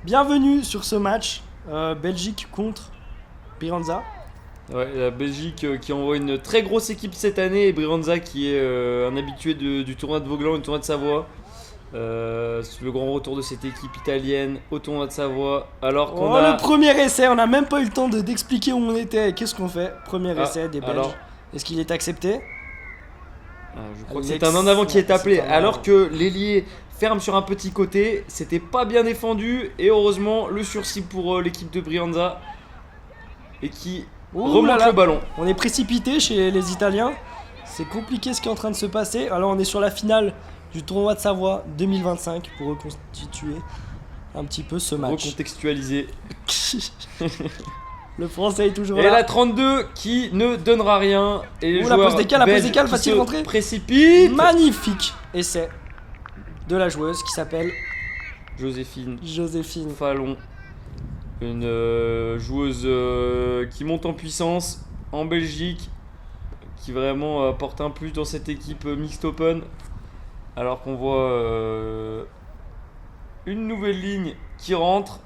Bienvenue sur ce match Belgique contre Brianza. Ouais, la Belgique qui envoie une très grosse équipe cette année et Brianza qui est un habitué du tournoi de Vauxglan et du tournoi de Savoie. C'est le grand retour de cette équipe italienne au tournoi de Savoie. Alors qu'on a... le premier essai, on n'a même pas eu le temps d'expliquer où on était et qu'est-ce qu'on fait. Premier essai des Belges. Alors... Est-ce qu'il est accepté? Je crois que c'est un en avant qui est appelé. Alors que l'ailier ferme sur un petit côté, c'était pas bien défendu et heureusement le sursis pour l'équipe de Brianza et qui remonte le ballon. On est précipité chez les Italiens. C'est compliqué ce qui est en train de se passer. Alors on est sur la finale du tournoi de Savoie 2025 pour reconstituer un petit peu ce match. Recontextualiser. Le français est toujours et là. Et la 32 qui ne donnera rien. Et les joueurs la pause décale, va-t-il rentrer? Précipite. Magnifique essai de la joueuse qui s'appelle Joséphine Fallon. Une joueuse qui monte en puissance en Belgique, qui vraiment apporte un plus dans cette équipe mixed open. Alors qu'on voit une nouvelle ligne qui rentre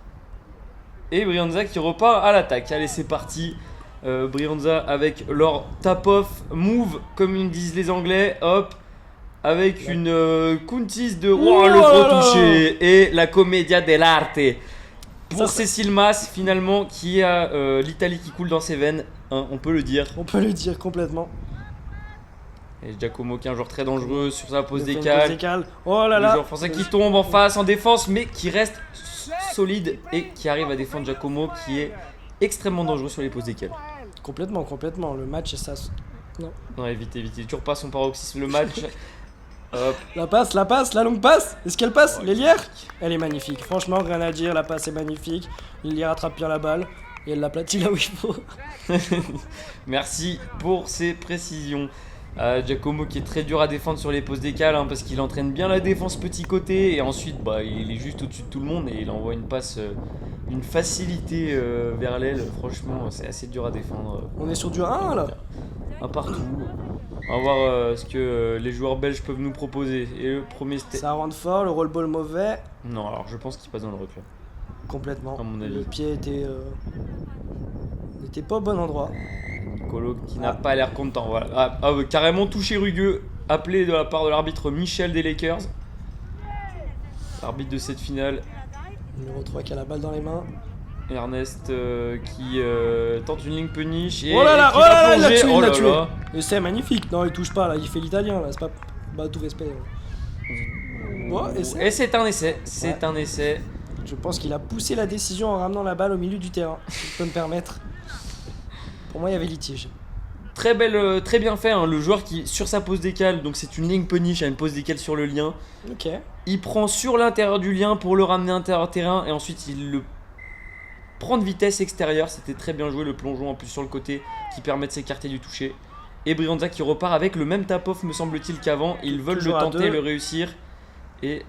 et Brianza qui repart à l'attaque. Allez, c'est parti. Brianza avec leur tap-off move, comme ils disent les Anglais. Hop, avec une Kuntis de le gros touché et la commedia dell'arte pour Cécile Mas, finalement, qui a l'Italie qui coule dans ses veines, hein, on peut le dire. On peut le dire complètement. Et Giacomo qui est un joueur très dangereux sur sa pause décale. Oh là là. Le joueur français qui tombe en face en défense, mais qui reste solide et qui arrive à défendre Giacomo, qui est extrêmement dangereux sur les pauses décales. Complètement. Le match, ça. Non, évitez. Toujours pas son paroxysme. Le match. Hop. La longue passe. Est-ce qu'elle passe? L'Hélière? Elle est magnifique. Franchement, rien à dire. La passe est magnifique. L'Hélière attrape bien la balle et elle l'aplatit là où il faut. Merci pour ces précisions. Giacomo qui est très dur à défendre sur les pauses décales, hein, parce qu'il entraîne bien la défense petit côté et ensuite il est juste au-dessus de tout le monde et il envoie une passe d'une facilité vers l'aile. Franchement, c'est assez dur à défendre. On est sur du 1 là. Un partout. On va voir ce que les joueurs belges peuvent nous proposer. Et le premier ça rentre fort, le roll ball mauvais. Non, alors je pense qu'il passe dans le recul. Complètement. À mon avis. Le pied n'était pas au bon endroit. Colo qui n'a pas l'air content. Voilà. Carrément touché rugueux, appelé de la part de l'arbitre Michel des Lakers. L'arbitre de cette finale. Numéro 3 qui a la balle dans les mains. Ernest qui tente une ligne punish et, il l'a tué. Là. Et c'est magnifique. Non, il touche pas là, il fait l'italien là, c'est pas tout respect. Et c'est un essai, un essai. Je pense qu'il a poussé la décision en ramenant la balle au milieu du terrain, si je peux me permettre. Pour moi, il y avait litige. Très bien fait, hein, le joueur qui sur sa pause décale, donc c'est une ligne punish à une pause décale sur le lien. Ok. Il prend sur l'intérieur du lien pour le ramener à l'intérieur terrain et ensuite il le prend de vitesse extérieure. C'était très bien joué, le plongeon en plus sur le côté qui permet de s'écarter du toucher. Et Brianza qui repart avec le même tap-off me semble-t-il qu'avant. Ils veulent le tenter, le réussir. Et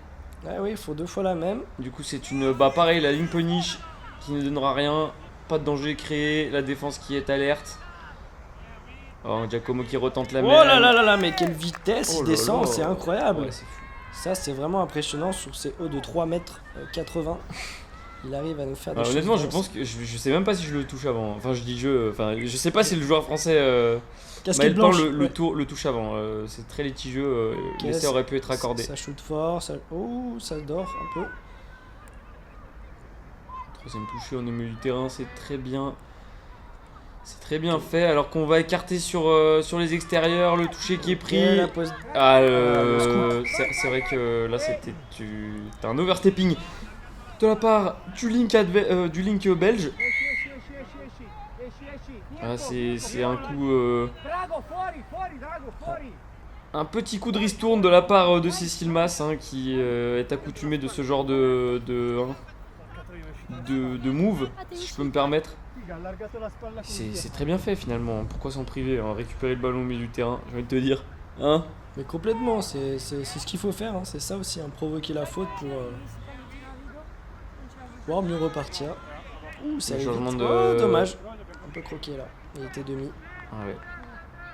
oui, il faut 2 fois la même. du coup c'est une pareil, la ligne punish qui ne donnera rien. Pas de danger créé, la défense qui est alerte. Oh, Giacomo qui retente la même. Oh là, mais quelle vitesse il descend, c'est incroyable. Ouais, c'est fou. Ça, c'est vraiment impressionnant sur ces hauts de 3m80. Il arrive à nous faire des choses. Honnêtement, je pense que je sais même pas si je le touche avant. Enfin, je sais pas si le joueur français casquette blanche le touche avant. C'est très litigieux. L'essai aurait pu être accordé. Ça shoot fort, ça dort un peu. Troisième touché au milieu du terrain, c'est très bien fait. Alors qu'on va écarter sur les extérieurs, le toucher qui est pris. C'est vrai que là t'as un overstepping de la part du link belge. C'est un coup un petit coup de ristourne de la part de Cécile Mas, hein, qui est accoutumée de ce genre de move, si je peux me permettre. C'est très bien fait finalement. Pourquoi s'en priver, hein, récupérer le ballon au milieu du terrain, j'ai envie de te dire. Hein? Mais complètement, c'est ce qu'il faut faire, hein. C'est ça aussi, hein, provoquer la faute pour pouvoir mieux repartir. Ça changement de... dommage, un peu croqué là, il était demi. Ah ouais.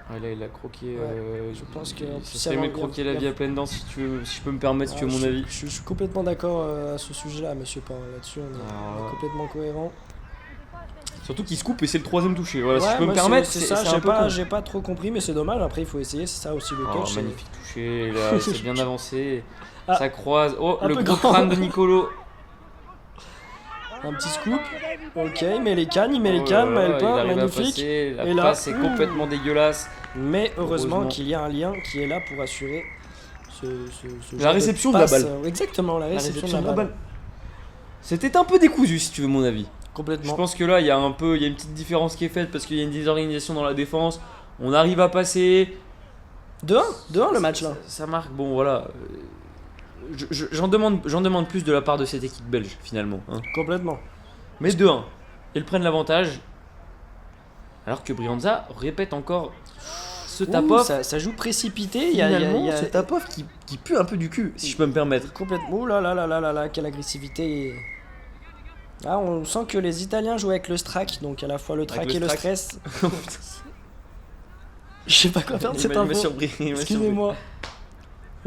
Ouais, là, il a croqué. je pense que en plus, ça serait mieux de croquer la vie à pleines dents si je peux me permettre, si tu veux mon avis. Je suis complètement d'accord à ce sujet-là, monsieur Pain. Là-dessus, on est complètement cohérent. Surtout qu'il se coupe et c'est le 3ème touché. Voilà, si je peux me moi, permettre, c'est ça. J'ai pas trop compris, mais c'est dommage. Après, il faut essayer. C'est ça aussi le coach. Magnifique touché. Là, c'est bien avancé. Ah, ça croise. Oh, le gros grand crâne de Nicolo. Un petit scoop. Ok, il met les cannes, Maëlpin, magnifique. La passe est complètement dégueulasse. Mais heureusement qu'il y a un lien qui est là pour assurer la réception de la balle. Exactement, la réception de la balle. C'était un peu décousu, si tu veux mon avis. Complètement. Je pense que là, il y a une petite différence qui est faite parce qu'il y a une désorganisation dans la défense. On arrive à passer. 2-1 le match là. Ça marque. Bon, voilà. J'en demande plus de la part de cette équipe belge finalement. Hein. Complètement. Mais 2-1. Ils prennent l'avantage. Alors que Brianza répète encore ce tap-off. Ça joue précipité. Il y a ce tap-off qui pue un peu du cul, si je peux me permettre. Complètement. Oh là là là là là là, quelle agressivité. Ah, on sent que les Italiens jouent avec le strack, donc à la fois le track et le stress. Je sais pas quoi faire de cette info. Excusez-moi.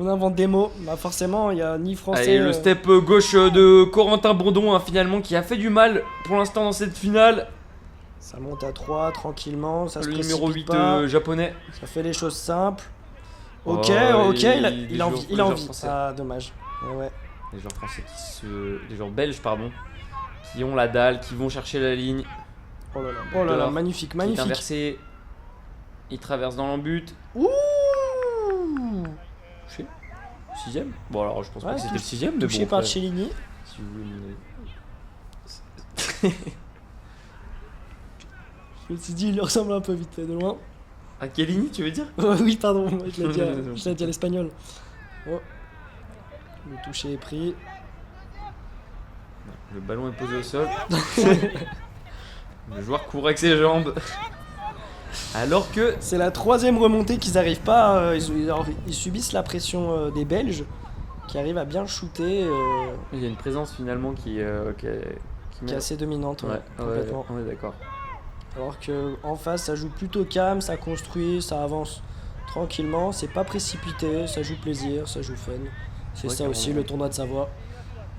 On invente des mots. Bah forcément, il y a ni français. Allez, le step gauche de Corentin Bourdon, hein, finalement, qui a fait du mal pour l'instant dans cette finale. Ça monte à 3 tranquillement. Ça le se numéro 8 japonais. Ça fait les choses simples. Ok, il a envie. Ah, dommage. Ouais. Les joueurs français les joueurs belges, pardon, qui ont la dalle, qui vont chercher la ligne. Oh là là, magnifique. Inversé. Il traverse dans l'embut. Ouh. 6ème. Bon alors je pense pas que c'était le 6ème, mais touché par Cellini. Si vous voulez. Je me suis dit, il lui ressemble un peu vite fait de loin. À Chiellini, tu veux dire? Oui, pardon, je l'ai dit à l'espagnol. Oh. Le toucher est pris. Le ballon est posé au sol. Le joueur court avec ses jambes. Alors que c'est la 3ème remontée qu'ils n'arrivent pas. Ils subissent la pression des Belges qui arrivent à bien shooter. Il y a une présence finalement qui est assez dominante. Complètement. On est d'accord. Alors que en face, ça joue plutôt calme, ça construit, ça avance tranquillement. C'est pas précipité, ça joue plaisir, ça joue fun. C'est ça aussi le tournoi de Savoie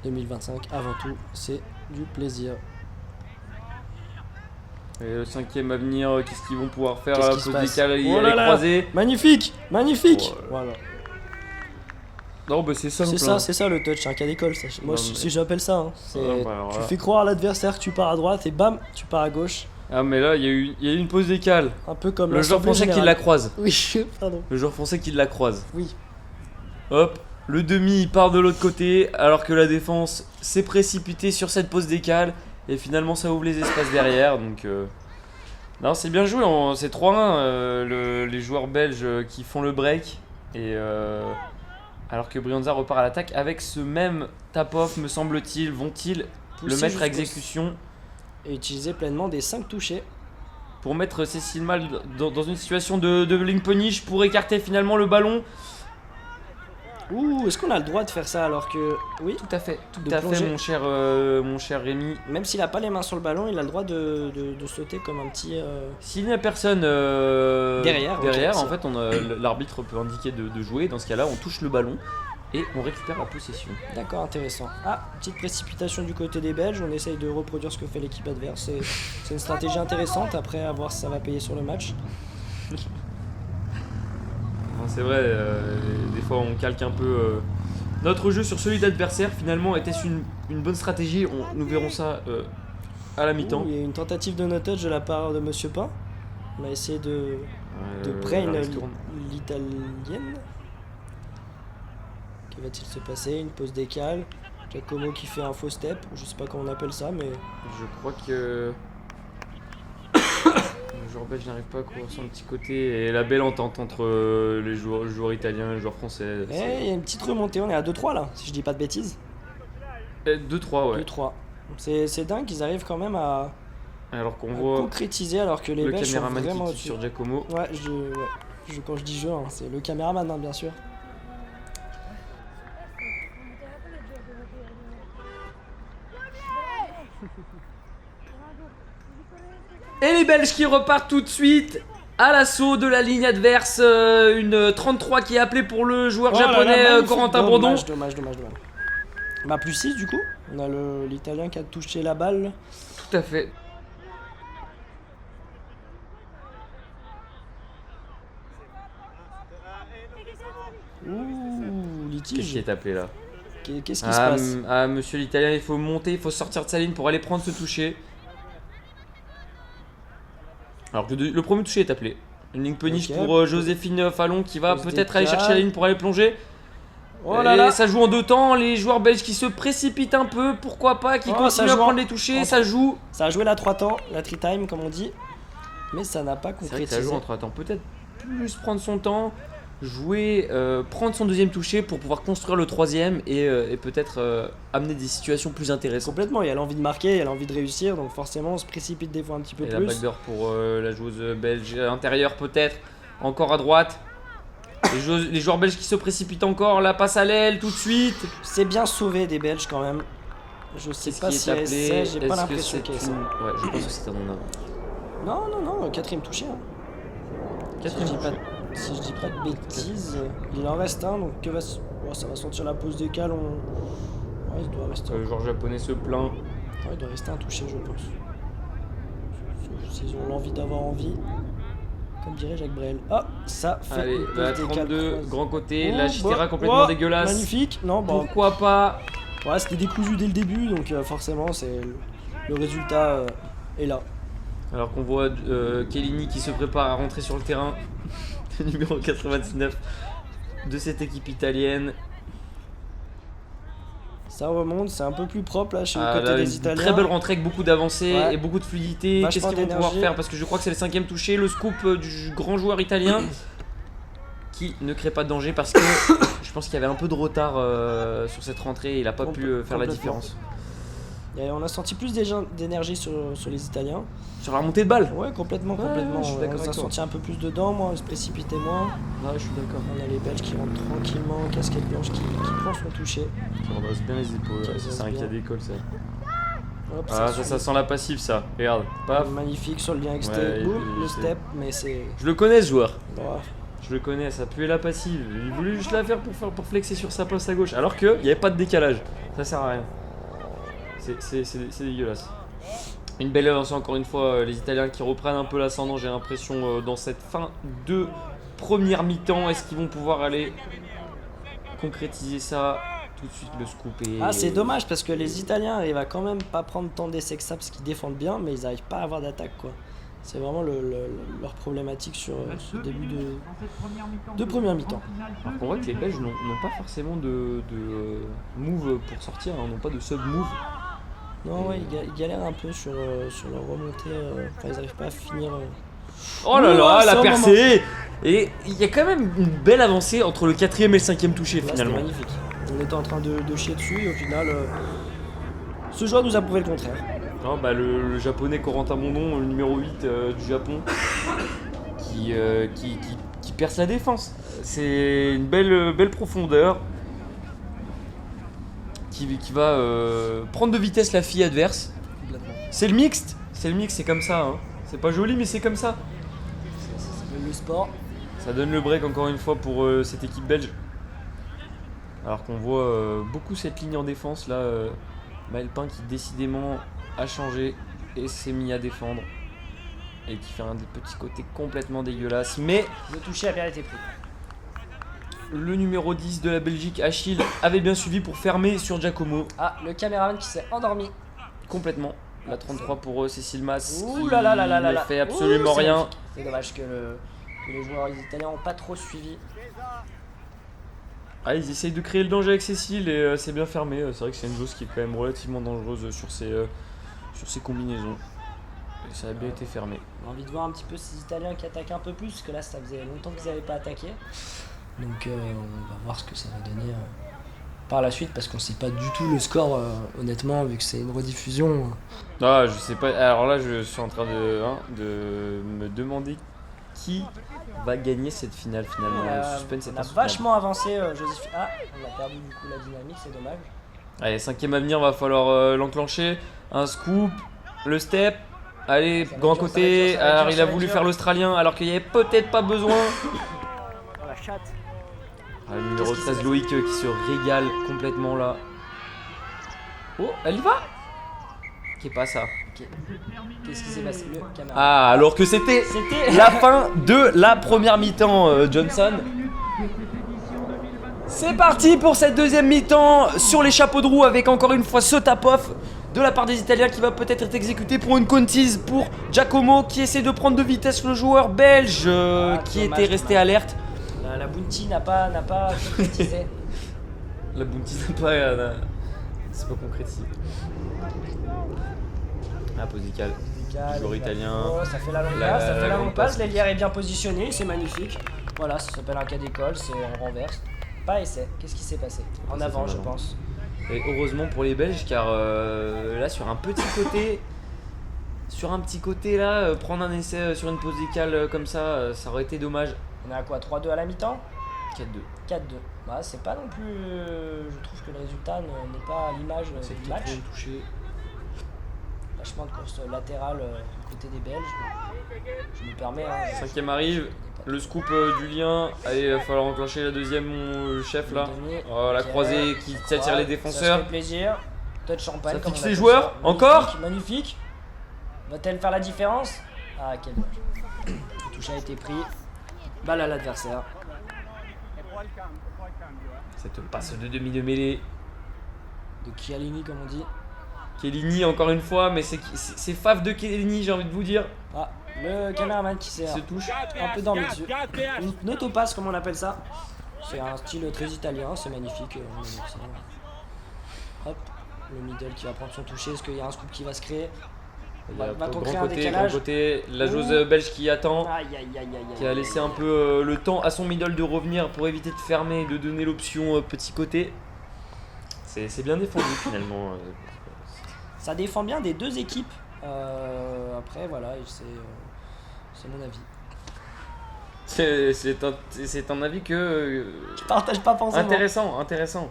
2025. Avant tout, c'est du plaisir. Et le 5ème à venir, qu'est-ce qu'ils vont pouvoir faire à la pause décale? Il est croisé. Magnifique. Voilà. Non, bah c'est simple. C'est ça le touch, c'est un cas d'école. Moi, si j'appelle ça, hein. Tu fais croire à l'adversaire que tu pars à droite et bam, tu pars à gauche. Ah, mais là, il y a eu une pause décale. Un peu comme le joueur français qui la croise. Oui, pardon. Le joueur français qui la croise. Oui. Hop, le demi il part de l'autre côté, alors que la défense s'est précipitée sur cette pause décale. Et finalement ça ouvre les espaces derrière, donc non, c'est bien joué, c'est 3-1 les joueurs belges qui font le break, et alors que Brianza repart à l'attaque avec ce même tap-off, me semble-t-il. Vont-ils le mettre à exécution et utiliser pleinement des 5 touchés pour mettre Cécile Mal dans une situation de ligne punish pour écarter finalement le ballon? Ouh, est-ce qu'on a le droit de faire ça alors que... Oui, tout à fait, mon cher Rémi. Même s'il a pas les mains sur le ballon, il a le droit de sauter comme un petit... S'il n'y a personne derrière, okay, en fait, l'arbitre peut indiquer de jouer. Dans ce cas-là, on touche le ballon et on récupère la possession. D'accord, intéressant. Ah, petite précipitation du côté des Belges. On essaye de reproduire ce que fait l'équipe adverse. C'est une stratégie intéressante. Après, à voir si ça va payer sur le match. C'est vrai, des fois on calque un peu notre jeu sur celui d'adversaire. Finalement, était-ce une bonne stratégie? Nous verrons ça à la mi-temps. Il y a une tentative de no-touch de la part de Monsieur Pain. On a essayé de brain l'italienne. Que va-t-il se passer? Une pause décale. Giacomo qui fait un faux step. Je sais pas comment on appelle ça, mais... Je crois que... Le joueur belge n'arrive pas à courir son petit côté, et la belle entente entre les joueurs italiens et les joueurs français. Il y a une petite remontée, on est à 2-3 là, si je dis pas de bêtises. 2-3, ouais. 2-3. C'est dingue qu'ils arrivent quand même à voit concrétiser alors que les le Belges sont vraiment qui sur Giacomo. Ouais, quand je dis jeu, hein, c'est le caméraman, hein, bien sûr. Et les Belges qui repartent tout de suite à l'assaut de la ligne adverse. Une 33 qui est appelée pour le joueur japonais Corentin Bourdon. Dommage. Bah plus 6 du coup. On a l'Italien qui a touché la balle. Tout à fait. Ouh, Qu'est-ce qui litige. est appelé là? Qu'est-ce qui se passe? Monsieur l'Italien, il faut monter, il faut sortir de sa ligne pour aller prendre ce toucher. Alors que le premier toucher est appelé. Une ligne punish Ok. pour Joséphine Fallon qui va Pose peut-être des aller chercher la câbles. ligne pour aller plonger. Oh là Et là. ça joue en deux temps, les joueurs belges qui se précipitent un peu, pourquoi pas, qui Oh, continuent ça à joue prendre les touchés, en- ça joue. Ça a joué la 3 temps, la 3 time comme on dit. Mais ça n'a pas C'est vrai que ça concrétisé. joue en trois temps, peut-être plus prendre son temps, jouer, prendre son deuxième toucher pour pouvoir construire le troisième et peut-être amener des situations plus intéressantes. Complètement, il y a l'envie de marquer, il y a l'envie de réussir, donc forcément on se précipite des fois un petit peu Et la plus. backdoor pour la joueuse belge intérieure peut-être, encore à droite. Les joueurs belges qui se précipitent encore, la passe à l'aile tout de suite. C'est bien sauvé des Belges quand même. Je sais Qu'est-ce pas qui si est elle appelé? essaie, j'ai Est-ce pas que l'impression c'est qu'elle une... essaie. Ouais, je pense que c'est un non. Non, quatrième touché. Hein. Quatrième si, touché. Si je dis pas de bêtises, il en reste un, donc ça va sentir la pause des cales. Ouais, il doit rester. Le joueur japonais se plaint. Ouais, il doit rester un touché, je pense. S'ils ont l'envie d'avoir envie. Comme dirait Jacques Brel. Ah, ça fait Allez, une pause la des cales 32, croisées. grand côté, Oh, la Chitera complètement oh, dégueulasse. Magnifique. Non, bon, Pourquoi pas? ouais, c'était décousu dès le début, donc forcément, le résultat est là. Alors qu'on voit Kellini qui se prépare à rentrer sur le terrain, le numéro 99 de cette équipe italienne. Ça remonte, c'est un peu plus propre là chez le Ah, côté là, des une Italiens. très belle rentrée avec beaucoup d'avancées Ouais. et beaucoup de fluidité. Vachement Qu'est-ce qu'ils vont pouvoir d'énergie. faire? Parce que je crois que c'est le cinquième touché, le scoop du grand joueur italien qui ne crée pas de danger parce que je pense qu'il y avait un peu de retard sur cette rentrée et il n'a pas pu faire la Complètement. différence. On a senti plus d'énergie sur les Italiens. Sur la remontée de balle? Ouais, complètement. je suis d'accord On a avec toi. senti un peu plus dedans, moi, on se précipitait moins. Ouais, je suis d'accord. On a les Belges qui rentrent tranquillement, casquette blanche qui prend son toucher. Qui redresse bien les épaules, Qui ouais, redresse c'est un bien. qui a d'école ça. Hop, Ah, sur ça sent la passive ça, regarde, paf. magnifique sur le lien XT, Ouais, boum, il- le c'est- step, mais c'est. Je le connais ce joueur. Oh, Je le connais, ça puait la passive. Il voulait juste la faire pour flexer sur sa poste à gauche. Alors qu'il n'y avait pas de décalage. Ça sert à rien. C'est dégueulasse. Une belle avancée encore une fois. Les Italiens qui reprennent un peu l'ascendant, j'ai l'impression, dans cette fin de première mi-temps. Est-ce qu'ils vont pouvoir aller concrétiser ça tout de suite? Le scoop et... Ah, c'est dommage parce que les Italiens arrivent à quand même pas prendre tant d'essais que ça parce qu'ils défendent bien, mais ils arrivent pas à avoir d'attaque quoi. C'est vraiment leur problématique sur ce début de première mi-temps. Alors qu'on voit que les Belges n'ont pas forcément de move pour sortir, hein, n'ont pas de sub-move. Non, ouais, ils galèrent un peu sur leur remontée. Enfin, ils arrivent pas à finir. Oh là Ouh, là, c'est la un percée! Et il y a quand même une belle avancée entre le quatrième et le cinquième touché Là, c'était finalement. magnifique. On était en train de chier dessus et au final, ce joueur nous a prouvé le contraire. Non, bah, le japonais Corentin Bourdon, le numéro 8 du Japon, qui perce la défense. C'est une belle profondeur qui va prendre de vitesse la fille adverse. C'est le mixte, c'est comme ça. Hein. C'est pas joli, mais c'est comme ça. C'est le sport. Ça donne le break encore une fois pour cette équipe belge. Alors qu'on voit beaucoup cette ligne en défense là. Maël Pain qui décidément a changé et s'est mis à défendre. Et qui fait un petit côté complètement dégueulasse. Mais Le toucher a bien été pris. le numéro 10 de la Belgique, Achille, avait bien suivi pour fermer sur Giacomo. Ah, le caméraman qui s'est endormi. Complètement. La 33 pour Cécile Mas. Ouh Qui là là là là là ne là. fait absolument Ouh, c'est rien. magnifique. C'est dommage que les joueurs italiens n'ont pas trop suivi. Ah, ils essayent de créer le danger avec Cécile et c'est bien fermé. C'est vrai que c'est une joueuse qui est quand même relativement dangereuse sur ses combinaisons. Et ça a bien été fermé. On a envie de voir un petit peu ces Italiens qui attaquent un peu plus, parce que là ça faisait longtemps qu'ils n'avaient pas attaqué. Donc on va voir ce que ça va donner par la suite, parce qu'on sait pas du tout le score, honnêtement, vu que c'est une rediffusion. Ah, je sais pas. Alors là, je suis en train de me demander qui va gagner cette finale finalement. Le suspense est On a insoutenable. vachement avancé, Joséphine. Ah, on a perdu du coup la dynamique, c'est dommage. Allez, cinquième à venir, va falloir l'enclencher. Un scoop, le step. Allez, Ça va grand dur, ça va côté. dur, ça va Alors dur, il ça a va voulu dur. faire l'Australien alors qu'il n'y avait peut-être pas besoin. Oh, la chatte. Ah, le numéro Qu'est-ce qui 13 s'est Loïc qui se régale complètement là. Oh, elle y va. Qui pas ça. Ok. Qu'est-ce qui s'est passé? Le caméra. Ah, alors que c'était C'était la fin de la première mi-temps, Johnson. C'est parti pour cette deuxième mi-temps sur les chapeaux de roue avec encore une fois ce tap-off de la part des Italiens qui va peut-être être exécuté pour une contise pour Giacomo qui essaie de prendre de vitesse le joueur belge qui dommage, était resté dommage. alerte. La Bounty n'a pas concrétisé. La bounty c'est pas concrétisé. Ah, posical. Joueur italien. Oh, ça fait la longue La- passe, ça la fait la grande longue passe. passe. L'Hélière est bien positionné, c'est magnifique. Voilà, ça s'appelle un cas d'école, c'est en renverse. Pas essai. Qu'est-ce qui s'est passé? En Ça, avant, c'est je en avant. pense. Et heureusement pour les Belges car là sur un petit côté là, prendre un essai sur une pause décale comme ça, ça aurait été dommage. On est à quoi? 3-2 à la mi-temps? 4-2. 4-2. Bah, c'est pas non plus. Je trouve que le résultat n'est pas à l'image C'est du le match. quatrième touché. Vachement de course latérale du côté des Belges. Je me permets. Hein, Cinquième arrive, le scoop du lien. Allez, il va falloir enclencher la deuxième, mon chef là. Oh, la Ok. croisée qui attire les Ça se défenseurs. fait plaisir. Touch champagne. Ça comme fixe on les appelle joueurs. ça. Encore Magnifique, magnifique. Va-t-elle faire la différence? Ah, quel dommage. Le touche a été pris. Balle à l'adversaire. Cette passe de demi de mêlée. De Chiellini, comme on dit. Chiellini encore une fois, mais c'est faf de Chiellini, j'ai envie de vous dire. Ah, le caméraman qui s'est Se touche. un peu dormi dessus. Une autopasse, comme on appelle ça. C'est un style très italien, c'est magnifique. On aime ça. Hop, le middle qui va prendre son toucher. Est-ce qu'il y a un scoop qui va se créer? Il y a Va-t-on grand créer un côté, décalage? grand côté, la joueuse belge qui attend. Aïe aïe aïe aïe aïe. Qui a laissé un peu le temps à son middle de revenir pour éviter de fermer et de donner l'option petit côté. C'est bien défendu finalement. Ça défend bien des deux équipes. Après, voilà, c'est mon avis. C'est un avis que Je partage pas forcément. intéressant.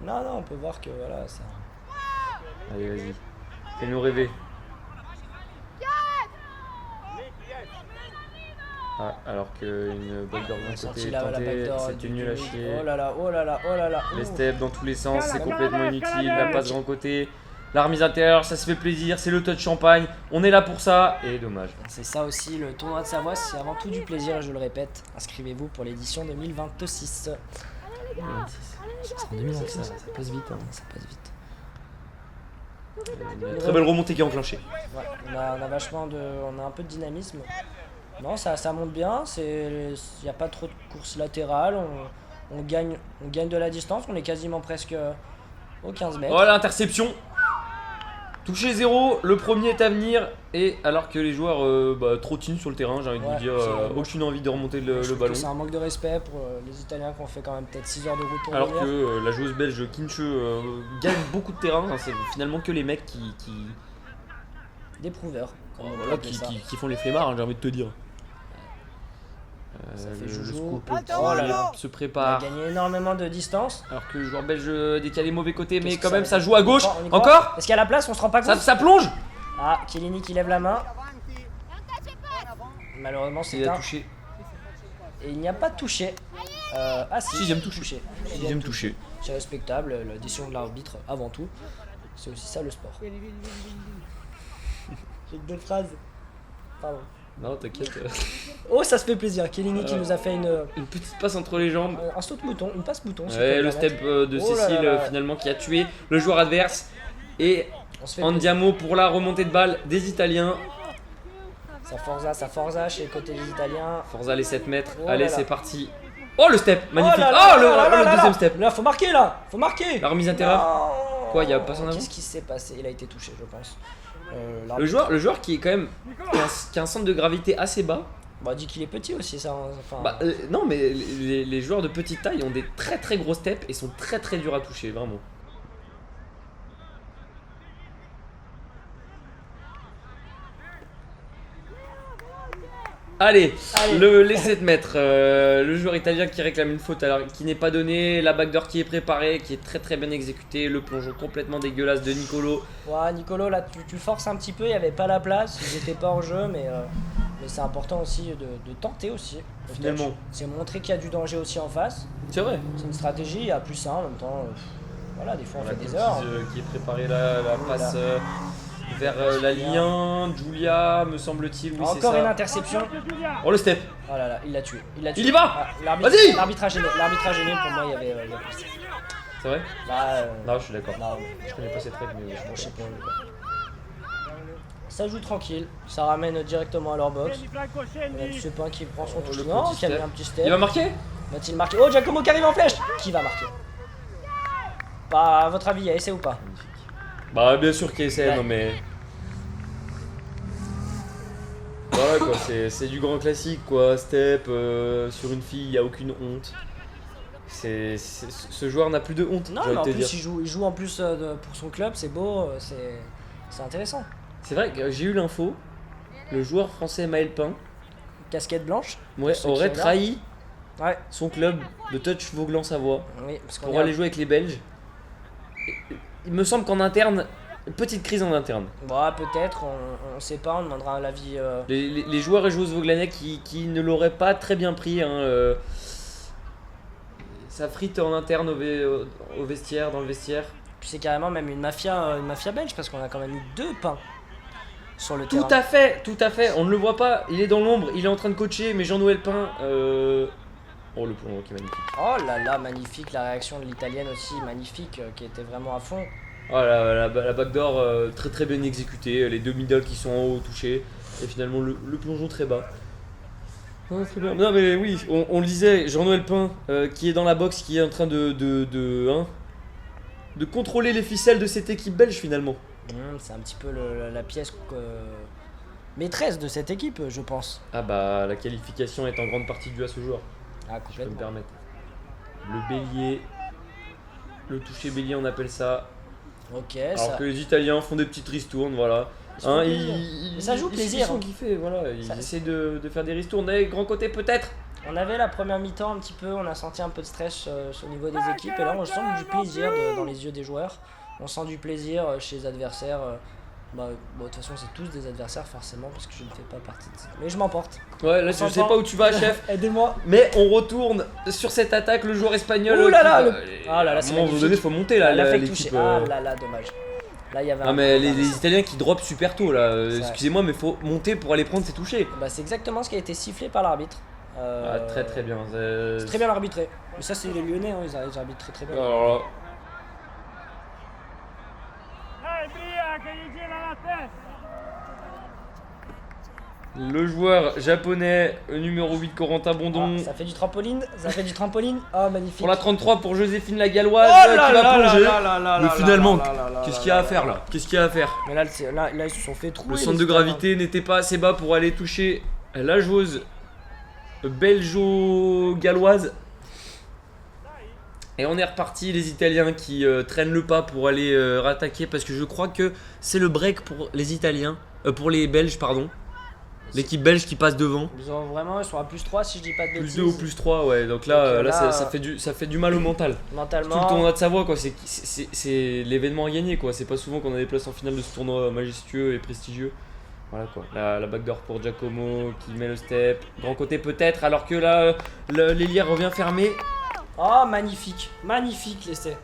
Non, non, on peut voir que voilà, ça. Allez, vas-y. Fais-nous rêver. Ah, alors qu'une backdoor On a d'un sorti côté est la tentée, backdoor c'est du nul à mid. chier. Oh là là, oh là là, oh là là. Les Oh. steps dans tous les sens, c'est complètement inutile. La passe grand côté, la remise intérieure, ça se fait plaisir. C'est le touch champagne. On est là pour ça. Et dommage. C'est ça aussi, le tournoi de Savoie, c'est avant tout du plaisir, et je le répète. Inscrivez-vous pour l'édition 2026. C'est en 2026, ça passe vite. Hein. Ça passe vite. Une très belle remontée qui est enclenchée. Ouais, on a vachement de. On a un peu de dynamisme. Non, ça monte bien, il n'y a pas trop de courses latérales, on gagne de la distance, on est quasiment presque aux 15 mètres. Oh l'interception. Touché 0, le premier est à venir. Et alors que les joueurs trottinent sur le terrain, j'ai envie de Ouais, vous dire, c'est- aucune envie de remonter Je le trouve ballon. que c'est un manque de respect pour les Italiens qui ont fait quand même peut-être 6 heures de route pour Alors venir. que la joueuse belge Kinche gagne beaucoup de terrain, hein, c'est finalement que les mecs qui Des prouveurs, comme on peut voilà, appeler ça. qui font les flemmards, hein, j'ai envie de te dire. Ça fait Le joujou. scoop Oh là là. se On a prépare. gagné énormément de distance. Alors que le joueur belge décalé mauvais côté, mais Qu'est-ce que quand même ça- ça joue à gauche. On y croit Encore. Est-ce qu'il y a la place? On se rend pas compte. Ça plonge. Ah, Chiellini qui lève la main. Malheureusement, c'est Il a un. touché. Et il n'y a pas de touché. Ah si, Sixième touché. Sixième touché. C'est respectable, la décision de l'arbitre avant tout. C'est aussi ça le sport. J'ai que d'autres phrases. Pardon. Non, t'inquiète. Oh, ça se fait plaisir. Chiellini qui nous a fait Une petite passe entre les jambes. un saut de mouton, une passe mouton. si on peut Ouais, le permettre. step de Oh là Cécile là là. finalement qui a tué le joueur adverse. Et On se fait plaisir. Andiamo pour la remontée de balle des Italiens. Ça forza chez le côté des Italiens. Forza les 7 mètres. Oh Allez, là là. c'est parti. Oh le step, magnifique. là là Oh le, là là le là là. deuxième step. Là, faut marquer là. Faut marquer. La remise intérieure. Non. Quoi, y a pas son avant? Qu'est-ce qui s'est passé? Il a été touché, je pense. Le joueur qui est quand même qui a un centre de gravité assez bas. Bah, dit qu'il est petit aussi, ça. Enfin, Bah, non, mais les joueurs de petite taille ont des très très gros steps et sont très très durs à toucher, vraiment. Allez, Allez. les 7 mètres. Le joueur italien qui réclame une faute alors qui n'est pas donnée. La backdoor qui est préparée, qui est très très bien exécutée. Le plongeon complètement dégueulasse de Nicolo. Ouais, Nicolo, là, tu forces un petit peu, il n'y avait pas la place, ils n'étaient pas en jeu, mais c'est important aussi de tenter aussi. Finalement. C'est montrer qu'il y a du danger aussi en face. C'est vrai. C'est une stratégie, il y a plus ça en même temps. Voilà, des fois on La fait des heures. qui est préparée là, la passe vers la ligne 1. Julia, me semble-t-il. Oui, c'est Encore une ça. interception. Oh, le step. Oh là là, il l'a tué. Il l'a tué. Il y va. Ah, l'arbitre- Vas-y. L'arbitrage est nul, pour moi, il y avait plus. C'est vrai. Là, Non, je suis d'accord. non, Je connais pas cette règle, mais bon, je sais pas. Ça joue tranquille, ça ramène directement à leur box. Cepin qui prend son touche. Le Non, petit qui a mis step. un petit step. Il va marquer. Va-t-il marquer? Oh, Giacomo qui arrive en flèche. Qui va marquer? Bah, à votre avis, il y a essai ou pas? Bah, bien sûr qu'il essaie, Ouais. non mais. Voilà quoi, c'est du grand classique quoi. Step sur une fille, il n'y a aucune honte. Ce joueur n'a plus de honte. Non, j'ai mais en envie de te plus, dire. il joue en plus pour son club, c'est beau, c'est intéressant. C'est vrai que j'ai eu l'info. Le joueur français Maël Pain Casquette blanche? ouais, Ceux qui aurait regardent. trahi Ouais, son club de touch Vaugelan-Savoie oui, parce qu'on pour est aller jouer avec les Belges. Et il me semble qu'en interne, une petite crise en interne. Bon, peut-être, on sait pas, on demandera l'avis. Les joueurs et joueuses vaugelanais qui ne l'auraient pas très bien pris. Hein, ça frite en interne au vestiaire, dans le vestiaire. Puis c'est carrément même une mafia belge, parce qu'on a quand même eu 2 pains sur le Tout terrain. à fait, tout à fait. On ne le voit pas, il est dans l'ombre, il est en train de coacher, mais Jean-Noël Pain. Oh, le plomb qui est magnifique. Oh là là, magnifique, la réaction de l'italienne aussi, magnifique, qui était vraiment à fond. Oh, la backdoor très très bien exécutée, les deux middle qui sont en haut touchés, et finalement le plongeon très bas. Oh, très bien. Non mais oui, on le disait, Jean-Noël Pain qui est dans la boxe, qui est en train de contrôler les ficelles de cette équipe belge finalement. C'est un petit peu la pièce maîtresse de cette équipe, je pense. Ah bah la qualification est en grande partie due à ce joueur, Ah, je peux me complètement. permettre. Le bélier, le toucher bélier on appelle ça. Ok, Alors ça, que les Italiens font des petites ristournes, voilà. Ils font plaisir. Mais ça joue Ils plaisir, sont hein. kiffés, voilà. Ils Ça- essaient de faire des ristournes. Et grand côté peut-être. on avait la première mi-temps un petit peu, on a senti un peu de stress au niveau des équipes, et là on sent du plaisir dans les yeux des joueurs. On sent du plaisir chez les adversaires. Bon, de toute façon, c'est tous des adversaires forcément, parce que je ne fais pas partie de ça. Mais je m'emporte. Ouais, là On je sais s'entend. pas où tu vas, chef. Aidez-moi. Mais on retourne sur cette attaque, le joueur espagnol. Ouh là là, qui- Ah là là, c'est à un moment magnifique. donné, faut monter là, Il a fait que l'équipe. toucher. Ah là là, dommage. Là, il y avait Non mais les Italiens qui drop super tôt là. C'est vrai. Excusez-moi, mais faut monter pour aller prendre ces touchés. Bah, c'est exactement ce qui a été sifflé par l'arbitre. Ah, très très bien. C'est très bien arbitré. Mais ça, c'est les Lyonnais, hein, ils arbitrent très très bien. Alors là, le joueur japonais numéro 8 Corentin Bondon. Ah, ça fait du trampoline, Oh, magnifique. Pour la 33 pour Joséphine la Galloise Oh là qui va là là plonger. là là là Mais là finalement, là là là qu'est-ce là qu'il y a à là faire là là? Qu'est-ce qu'il y a à faire? Mais là, là, ils se sont fait trouver. Le centre les de gravité n'était pas assez bas pour aller toucher la joueuse belgeo-galloise. Et on est reparti, les Italiens qui traînent le pas pour aller rattaquer parce que je crois que c'est le break pour les Italiens, pour les Belges pardon. L'équipe belge qui passe devant. Ils sont à plus 3 si je dis pas de Plus bêtises. 2 ou plus 3, ouais. Donc là, Donc, là, là, ça fait du mal au mental. Tout Mentalement. le tournoi de Savoie, quoi. C'est l'événement à gagner, quoi. C'est pas souvent qu'on a des places en finale de ce tournoi majestueux et prestigieux. Voilà, quoi. La backdoor pour Giacomo qui met le step. Grand côté peut-être, alors que là, l'ailier revient fermé. Oh, magnifique. Magnifique l'essai.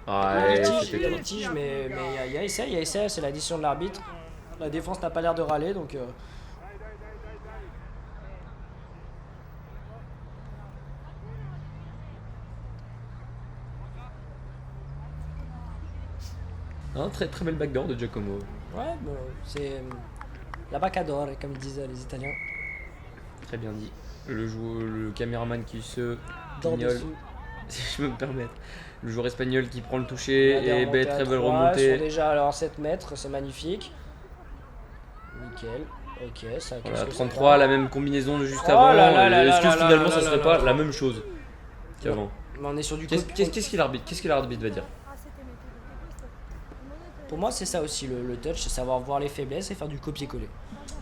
Ah, Il y a ouais, litige, c'était il y a cool. litige, mais il y a essai, c'est la décision de l'arbitre. La défense n'a pas l'air de râler, donc... Hein, très très belle backdoor de Giacomo. Ouais, bon, c'est la bacadore, comme disent les Italiens. Très bien dit. Le caméraman qui se Dans guignole, dessous. si je peux me permettre. Le joueur espagnol qui prend le toucher Des et remontées très à belle 3, Ils sont remontée. déjà alors 7 mètres, c'est magnifique. Nickel. Ok, ça. Voilà, qu'est-ce que ça 33, fait la même combinaison de juste Oh avant. là là là Est-ce là que là finalement là ça là serait là pas là. la même chose qu'avant? Mais on est sur du Qu'est-ce copier. qu'il arbitre? Qu'est-ce que l'arbitre va dire? Pour moi, c'est ça aussi le touch, c'est savoir voir les faiblesses et faire du copier-coller.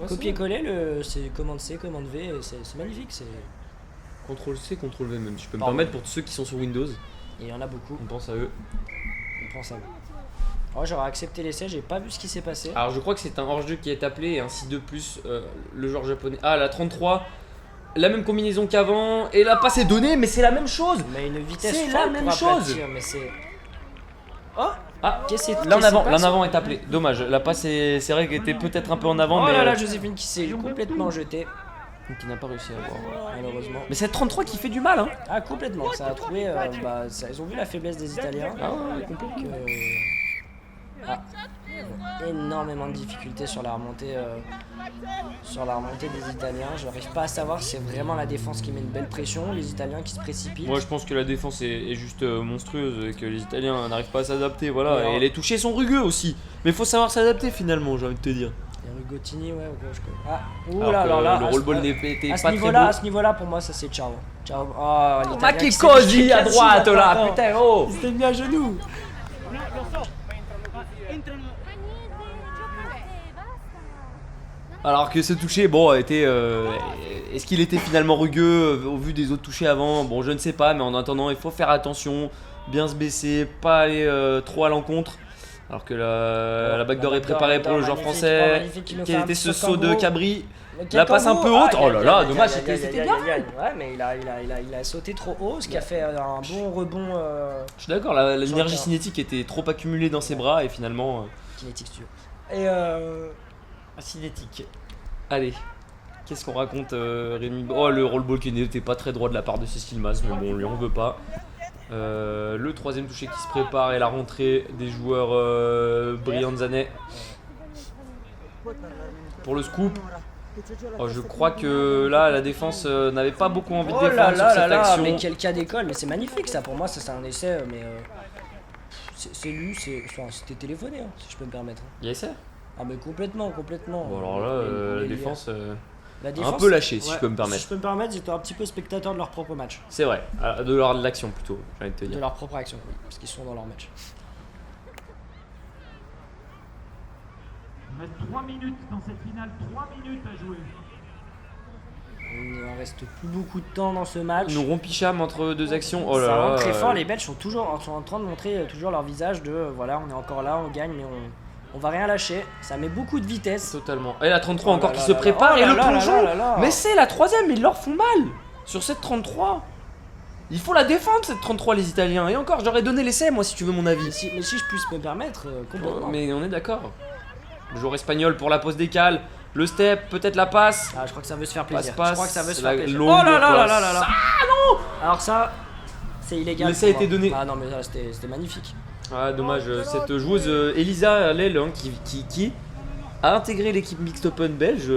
Ouais, Copier-coller, c'est commande C, commande V, et c'est magnifique. CTRL C, CTRL V même. Je peux me Pardon. permettre pour ceux qui sont sur Windows. Et il y en a beaucoup, On pense à eux. on prend ça. Oh, j'aurais accepté l'essai, j'ai pas vu ce qui s'est passé. Alors je crois que c'est un hors-jeu qui est appelé et ainsi de plus le joueur japonais. Ah la 33, la même combinaison qu'avant et la passe est donnée mais c'est la même chose. Mais une vitesse C'est folle la même pour chose. aplatir, mais c'est... Oh, Ah qu'est-ce l'en qui avant, se l'en passe avant est appelé. Dommage, la passe c'est vrai qu'elle était peut-être un peu en avant Oh mais là là, Joséphine qui s'est complètement jetée, qui n'a pas réussi à avoir. malheureusement. Mais c'est 33 qui fait du mal hein. Ah, complètement, ça a trouvé... ils ont vu la faiblesse des Italiens. Ah ouais, complètement. Ah, énormément de difficultés sur la remontée des Italiens. Je n'arrive pas à savoir si c'est vraiment la défense qui met une belle pression, les Italiens qui se précipitent. Moi je pense que la défense est juste monstrueuse et que les Italiens n'arrivent pas à s'adapter, voilà. Ouais, Et les touchés sont rugueux aussi. Mais faut savoir s'adapter finalement, j'ai envie de te dire. Et Rugotini, ouais, je connais. Ah, ouh Alors là, que alors là, le rollball n'était à ce pas très beau. niveau-là, à ce niveau-là, pour moi, ça c'est ciao. Ciao. Oh, l'Italien Ma qui che s'est così fait à casser droite la là, tête. putain oh. Il s'était mis à genoux. Alors que ce toucher, bon, était. Est-ce qu'il était finalement rugueux au vu des autres touchés avant? Bon, je ne sais pas, mais en attendant, il faut faire attention, bien se baisser, pas aller trop à l'encontre. Alors que la backdoor est préparée pour le joueur magnifique, français. magnifique, qui nous Quel fait un était petit ce saut saut de kangourou. Cabri? Quel La passe un peu kangourou. haute. Oh là là, aïe, dommage, aïe, aïe, c'était aïe, bien. aïe, aïe. Ouais, mais il a sauté trop haut, ce qui a fait un bon rebond Je suis d'accord, l'énergie cinétique était trop accumulée dans ses bras et finalement. kinétique, si tu veux. Et cinétique. Allez, qu'est-ce qu'on raconte Rémi? Oh, le rollball qui n'était pas très droit de la part de Cécile Mas, mais bon, on lui en veut pas. Le troisième touché qui se prépare et la rentrée des joueurs Brianzanais pour le scoop. Oh, je crois que là la défense n'avait pas beaucoup envie de Oh défendre là sur là cette là là, action. mais quel cas d'école, mais c'est magnifique ça, pour moi ça c'est un essai, mais c'est lu, c'était téléphoné, hein, si je peux me permettre. Il y a essai. Ah mais complètement. Bon alors là, la défense La un peu lâchée, si je peux me Si permettre. je peux me permettre, j'étais un petit peu spectateur de leur propre match, C'est vrai, de l'action plutôt, j'ai envie de te de dire. leur propre action, oui, parce qu'ils sont dans leur match. Il reste 3 minutes dans cette finale, 3 minutes à jouer. Il ne reste plus beaucoup de temps dans ce match. Nous rompicham entre deux actions. Oh là Ça là. rentre très fort, les Belges sont en train de montrer toujours leur visage de voilà, on est encore là, on gagne, mais on va rien lâcher. Ça met beaucoup de vitesse. Totalement. Et la 33 Oh encore là qui là se là prépare là. et Oh le là là plongeon. là là là. Mais c'est la troisième, ils leur font mal sur cette 33. Il faut la défendre cette 33 les Italiens. Et encore, j'aurais donné l'essai moi si tu veux mon avis. Mais si je puisse me permettre, complètement. Mais on est d'accord. Le joueur espagnol pour la pause décale. Le step, peut-être la passe. Ah, je crois que ça veut se faire plaisir. Passe, Je crois que ça veut se la faire plaisir. longue Oh là là là passe. là là là. Ah non. Alors ça, c'est illégal. L'essai a pour été moi. donné. Ah non, mais là, c'était magnifique. Ah dommage, cette joueuse Elisa Lel hein, qui a intégré l'équipe mixte open belge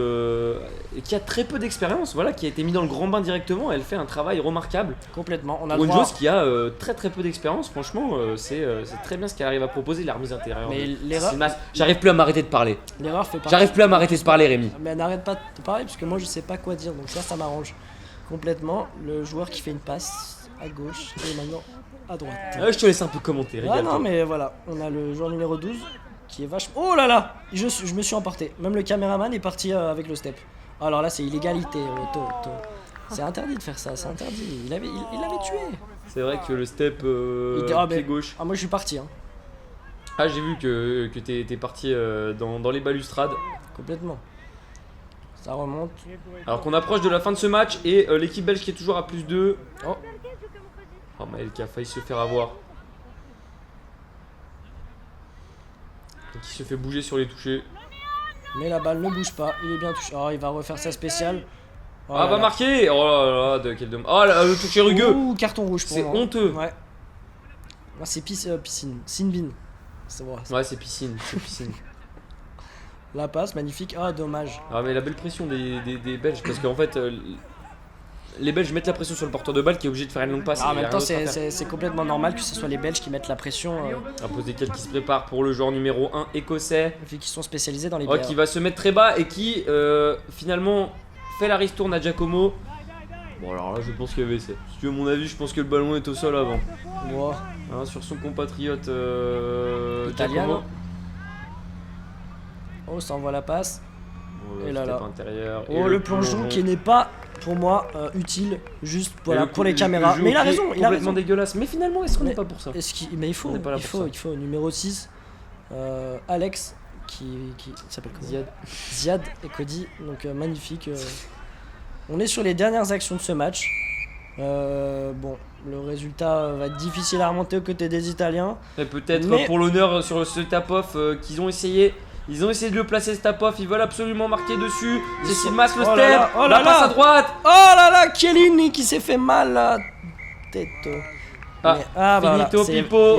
et qui a très peu d'expérience, voilà, qui a été mis dans le grand bain directement. Elle fait un travail remarquable. Complètement. On a Pour le une droit. joueuse qui a très très peu d'expérience, franchement, c'est très bien ce qu'elle arrive à proposer, la remise intérieure. Mais de l'erreur- Cécile Mas. J'arrive plus à m'arrêter de parler. L'erreur fait partie. J'arrive plus à m'arrêter de parler, Rémi. Mais n'arrête pas de parler parce que moi je sais pas quoi dire, donc ça m'arrange complètement. Le joueur qui fait une passe à gauche et maintenant à droite. Je te laisse un peu commenter, Ah régale-toi. non mais voilà, on a le joueur numéro 12 qui est vachement... Oh là là, je me suis emporté. Même le caméraman est parti avec le step. Alors là c'est illégalité. C'est interdit de faire ça, c'est interdit. Il l'avait tué. C'est vrai que le step Ah, pied mais- gauche. Ah moi je suis parti, hein. Ah, j'ai vu que t'es parti dans les balustrades. Complètement. Ça remonte. Alors qu'on approche de la fin de ce match et l'équipe belge qui est toujours à plus 2. Oh. Oh, Maël qui a failli se faire avoir. Et qui se fait bouger sur les touchés. Mais la balle ne bouge pas, il est bien touché. Oh il va refaire sa spéciale. Oh Ah, là va là. marquer. Oh là là, quel dommage. Oh là, le toucher rugueux. Ouh, carton rouge pour C'est moi. honteux. Ouais. Ah, c'est piscine. Sinbin. C'est vrai. Ouais, c'est piscine, c'est piscine. La passe, magnifique. Ah, dommage. Ah, mais la belle pression des Belges, parce qu'en fait, les Belges mettent la pression sur le porteur de balle qui est obligé de faire une longue passe. Ah, en et même rien temps, d'autre à faire. c'est complètement normal que ce soit les Belges qui mettent la pression, Un pose décale qui se prépare pour le joueur numéro 1 écossais. vu qu'ils sont spécialisés dans les Oh, bières. qui va se mettre très bas et qui finalement fait la ristourne à Giacomo. Bon, alors là, je pense qu'il y avait essai. Si tu veux mon avis, je pense que le ballon est au sol avant. Wow. Hein, sur son compatriote Italien. Giacomo. Oh, ça envoie la passe. Le Et là, step là. intérieur. Oh, et le plongeon qui n'est pas, pour moi, utile, juste voilà, pour les caméras. Mais il a raison, il a complètement raison. dégueulasse. Mais finalement, est-ce qu'on n'est Mais- pas pour ça? Mais il faut, On n'est pas là il pour faut, ça. il faut. Numéro 6, Alex, qui s'appelle comment Ziad. Ziad et Cody, donc magnifique. On est sur les dernières actions de ce match. Bon, le résultat va être difficile à remonter aux côtés des Italiens. Et peut-être Mais- pour l'honneur sur ce tap-off qu'ils ont essayé. Ils ont essayé de le placer ce tap-off, ils veulent absolument marquer dessus. C'est Silmas le Oh step, là là, oh là la passe là. à droite. Oh là là, Chiellini qui s'est fait mal la tête. Ah, voilà, finito, Pipo.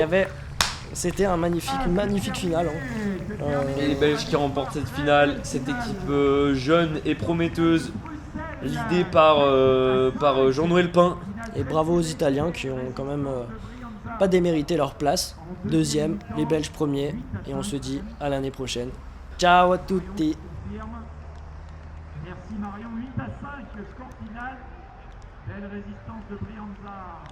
c'était une magnifique finale. Hein. Et les Belges qui remportent cette finale, cette équipe jeune et prometteuse, l'idée par Jean-Noël Pain. Et bravo aux Italiens qui ont quand même pas démérité leur place. Deuxième, les Belges premiers. Et on se dit à l'année prochaine. Ciao à tutti. Merci Marion, 8-5 le score final. Belle résistance de Brianza.